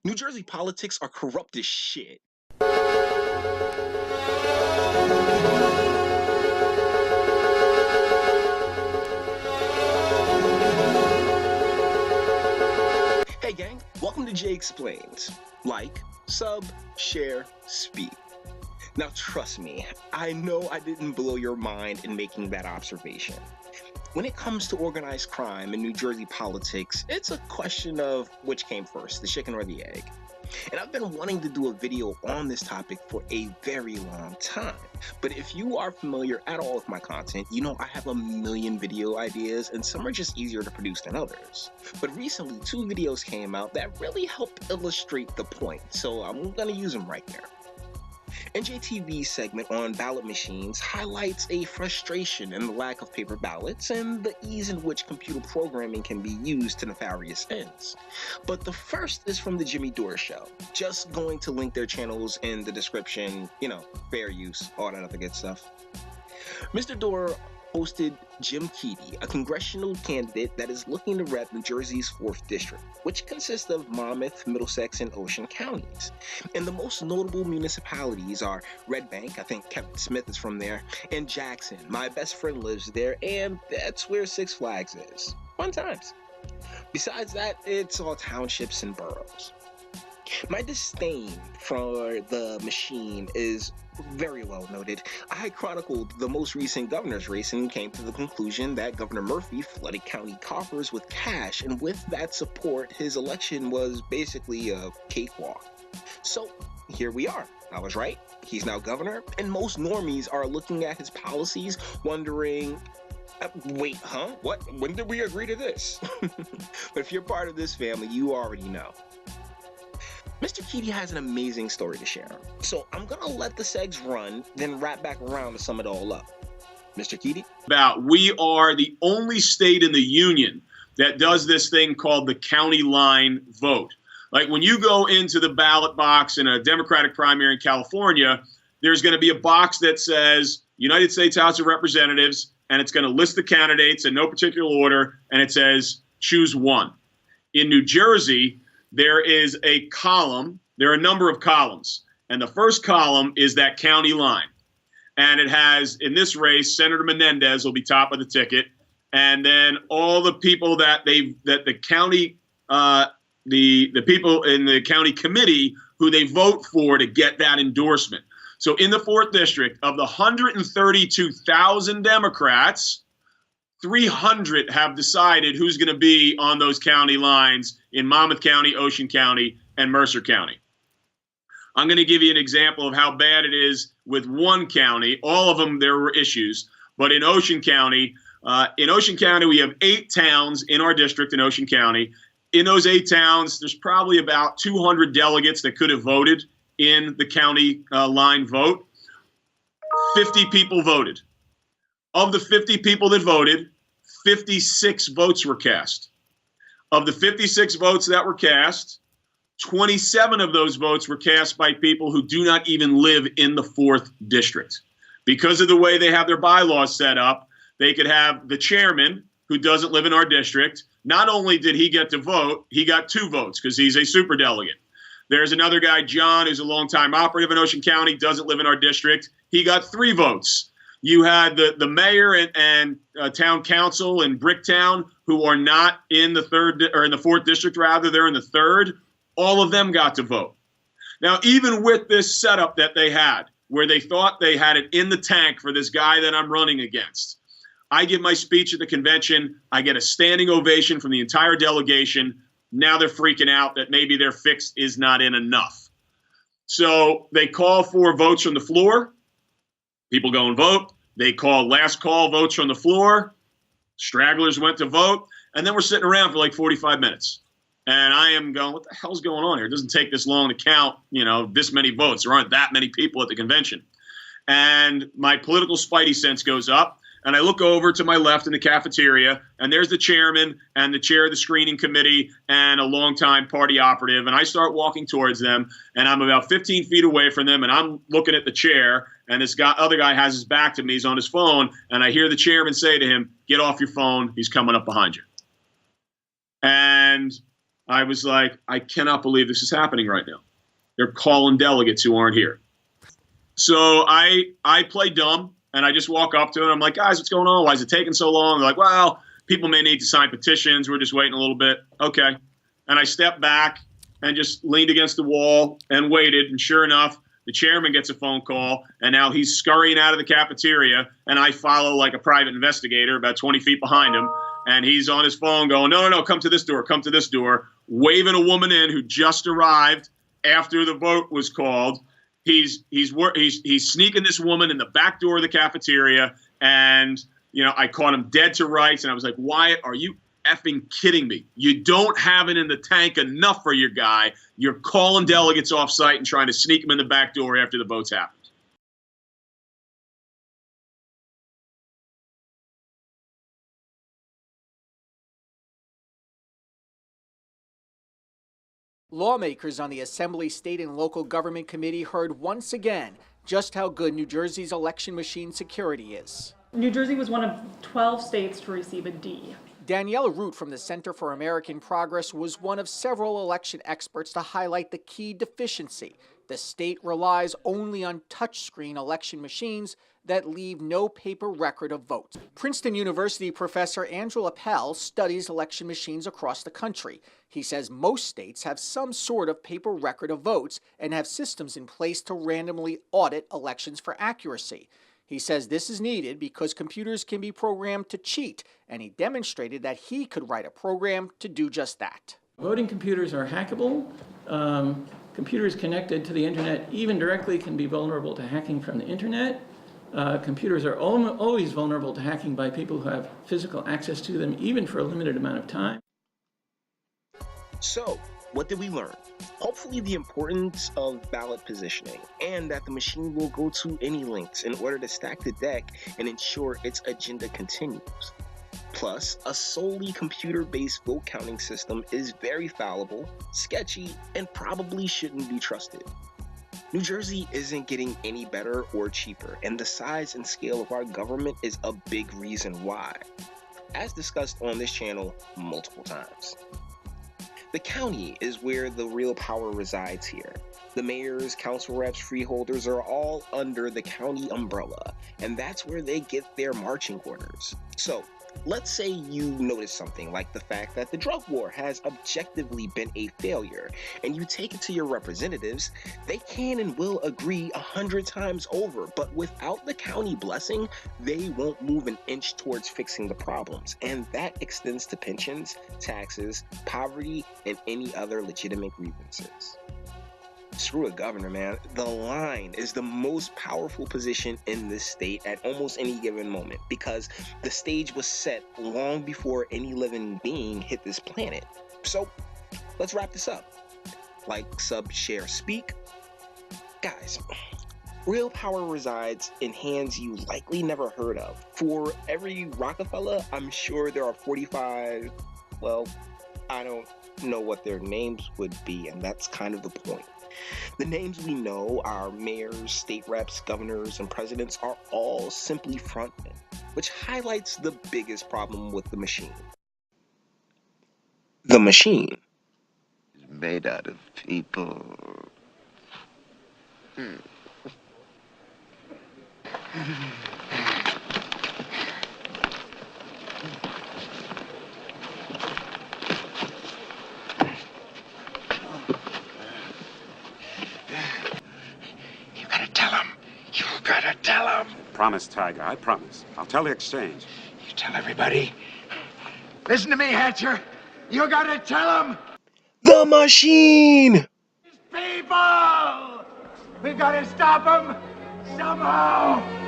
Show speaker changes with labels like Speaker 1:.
Speaker 1: New Jersey politics are corrupt as shit. Hey gang, welcome to Jae Explains. Like, sub, share, speak. Now trust me, I know I didn't blow your mind in making that observation. When it comes to organized crime in New Jersey politics, it's a question of which came first, the chicken or the egg. And I've been wanting to do a video on this topic for a very long time. But if you are familiar at all with my content, you know I have a million video ideas and some are just easier to produce than others. But recently, 2 videos came out that really helped illustrate the point, so I'm gonna use them right here. NJTV's segment on ballot machines highlights a frustration in the lack of paper ballots and the ease in which computer programming can be used to nefarious ends. But the first is from the Jimmy Dore show. Just going to link their channels in the description, fair use, all that other good stuff. Mr. Dore hosted Jim Keady, a congressional candidate that is looking to rep New Jersey's 4th district, which consists of Monmouth, Middlesex, and Ocean counties. And the most notable municipalities are Red Bank, I think Kevin Smith is from there, and Jackson. My best friend lives there, and that's where Six Flags is. Fun times. Besides that, it's all townships and boroughs. My disdain for the machine is very well noted. I chronicled the most recent governor's race and came to the conclusion that Governor Murphy flooded county coffers with cash, and with that support, his election was basically a cakewalk. So here we are. I was right. He's now governor, and most normies are looking at his policies wondering, wait, huh? What? When did we agree to this? But if you're part of this family, you already know. Mr. Keady has an amazing story to share, so I'm gonna let the segs run, then wrap back around to sum it all up. Mr. Keady?
Speaker 2: We are the only state in the union that does this thing called the county line vote. Like when you go into the ballot box in a Democratic primary in California, there's going to be a box that says United States House of Representatives, and it's going to list the candidates in no particular order, and it says choose one. In New Jersey, there is a column, there are a number of columns, and the first column is that county line. And it has, in this race, Senator Menendez will be top of the ticket, and then all the people that the county, the people in the county committee who they vote for to get that endorsement. So in the 4th district, of the 132,000 Democrats, 300 have decided who's going to be on those county lines in Monmouth County, Ocean County, and Mercer County. I'm going to give you an example of how bad it is with one county. All of them, there were issues. But in Ocean County, we have 8 towns in our district in Ocean County. In those 8 towns, there's probably about 200 delegates that could have voted in the county line vote. 50 people voted. Of the 50 people that voted, 56 votes were cast. Of the 56 votes that were cast, 27 of those votes were cast by people who do not even live in the 4th district. Because of the way they have their bylaws set up, they could have the chairman, who doesn't live in our district. Not only did he get to vote, he got 2 votes because he's a superdelegate. There's another guy, John, who's a longtime operative in Ocean County, doesn't live in our district. He got 3 votes. You had the mayor and town council in Bricktown who are not in the 3rd or in the 4th district, rather, they're in the 3rd. All of them got to vote. Now, even with this setup that they had, where they thought they had it in the tank for this guy that I'm running against, I give my speech at the convention. I get a standing ovation from the entire delegation. Now they're freaking out that maybe their fix is not in enough. So they call for votes from the floor. People go and vote. They call last call votes from the floor. Stragglers went to vote. And then we're sitting around for like 45 minutes. And I am going, what the hell's going on here? It doesn't take this long to count, this many votes. There aren't that many people at the convention. And my political spidey sense goes up. And I look over to my left in the cafeteria, and there's the chairman and the chair of the screening committee and a longtime party operative. And I start walking towards them, and I'm about 15 feet away from them, and I'm looking at the chair, and this other guy has his back to me. He's on his phone, and I hear the chairman say to him, "Get off your phone. He's coming up behind you." And I was like, I cannot believe this is happening right now. They're calling delegates who aren't here. So I play dumb, and I just walk up to it. I'm like, guys, what's going on? Why is it taking so long? They're like, well, people may need to sign petitions. We're just waiting a little bit. Okay. And I stepped back and just leaned against the wall and waited. And sure enough, the chairman gets a phone call, and now he's scurrying out of the cafeteria, and I follow like a private investigator about 20 feet behind him. And he's on his phone going, no, come to this door, waving a woman in who just arrived after the vote was called. He's sneaking this woman in the back door of the cafeteria, and I caught him dead to rights, and I was like, Wyatt, are you effing kidding me? You don't have it in the tank enough for your guy. You're calling delegates off site and trying to sneak them in the back door after the votes happened.
Speaker 3: Lawmakers on the Assembly State and Local Government Committee heard once again just how good New Jersey's election machine security is.
Speaker 4: New Jersey was one of 12 states to receive a D.
Speaker 3: Daniela Root from the Center for American Progress was one of several election experts to highlight the key deficiency. The state relies only on touchscreen election machines that leave no paper record of votes. Princeton University professor Andrew Appel studies election machines across the country. He says most states have some sort of paper record of votes and have systems in place to randomly audit elections for accuracy. He says this is needed because computers can be programmed to cheat, and he demonstrated that he could write a program to do just that.
Speaker 5: Voting computers are hackable. Computers connected to the internet, even directly, can be vulnerable to hacking from the internet. Computers are always vulnerable to hacking by people who have physical access to them, even for a limited amount of time.
Speaker 1: So, what did we learn? Hopefully the importance of ballot positioning, and that the machine will go to any lengths in order to stack the deck and ensure its agenda continues. Plus, a solely computer-based vote counting system is very fallible, sketchy, and probably shouldn't be trusted. New Jersey isn't getting any better or cheaper, and the size and scale of our government is a big reason why, as discussed on this channel multiple times. The county is where the real power resides here. The mayors, council reps, freeholders are all under the county umbrella, and that's where they get their marching orders. So, let's say you notice something like the fact that the drug war has objectively been a failure, and you take it to your representatives. They can and will agree 100 times over, but without the county blessing, they won't move an inch towards fixing the problems, and that extends to pensions, taxes, poverty, and any other legitimate grievances. Screw a governor, man. The line is the most powerful position in this state at almost any given moment, because the stage was set long before any living being hit this planet. So, let's wrap this up. Like, sub, share, speak. Guys, real power resides in hands you likely never heard of. For every Rockefeller, I'm sure there are 45, well, I don't know what their names would be, and that's kind of the point. The names we know, our mayors, state reps, governors, and presidents, are all simply frontmen, which highlights the biggest problem with the machine. The machine
Speaker 6: is made out of people.
Speaker 7: Promise, Tiger, I promise. I'll tell the exchange.
Speaker 8: You tell everybody. Listen to me, Hatcher. You gotta tell them.
Speaker 1: The machine!
Speaker 8: People! We gotta stop them somehow.